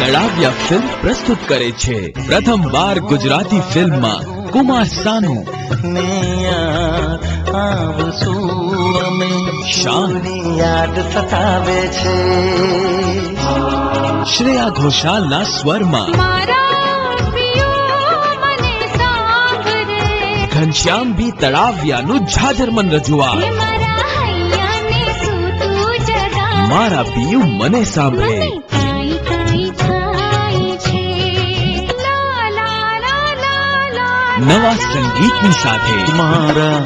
Talaviya film પ્રસ્તુત કરે છે પ્રથમવાર ગુજરાતી ફિલ્મમાં કુમાર સાનુ, શાન, યાદ સતાવે છે, શ્રેયા ઘોષાલના સ્વરમાં, ઘનશ્યામ બી તળાવિયાનું જાજરમન રજૂઆત, મારા પિયું મને સાંભળે, નવા સંગીતની સાથે મારા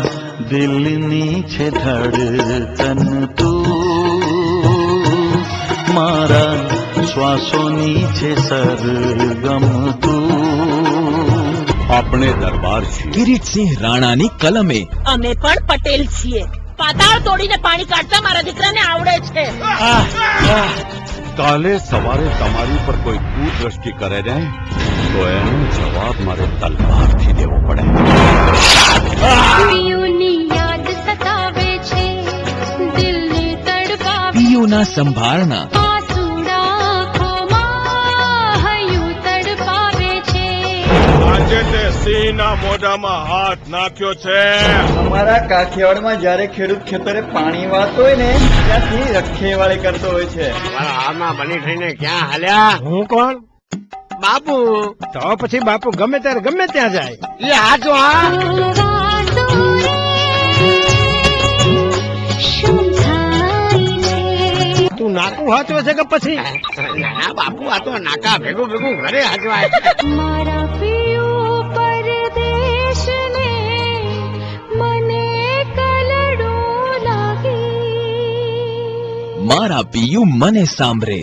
દિલની છે ધડકન તું, મારા શ્વાસોની છે સરગમ તું. આપણે દરબાર છીએ. કિરીટસિંહ રાણાની કલમે અમે પણ પટેલ છીએ. પાતાળ તોડીને પાણી કાઢતા મારા દીકરાને આવડે છે. કાલે સવારે તમારી પર કોઈ કુદ્રષ્ટિ કરે ને તો એનો જવાબ મારે તલવારથી દેવો પડે. પિયુના સંભાળના, આજે તે સિંહના મોઢામાં હાથ નાખ્યો છે. અમારા કાઠિયાવાડમાં જયારે ખેડૂત ખેતરે પાણી વાળતો હોય ને ત્યાંથી રખેવાળી કરતો હોય છે. આમાં બની થઈને ક્યાં હાલ્યા? હું કોણ? બાપુ. તો પછી બાપુ ગમે ત્યારે ગમે ત્યાં જાય. એ આ જો હા. તું નાકું હાચવે છે કે પછી? ના બાપુ, આ તો નાકા ભેગું ભેગું ઘરે હાજવાય. મારા પિયું મને સાંભળે.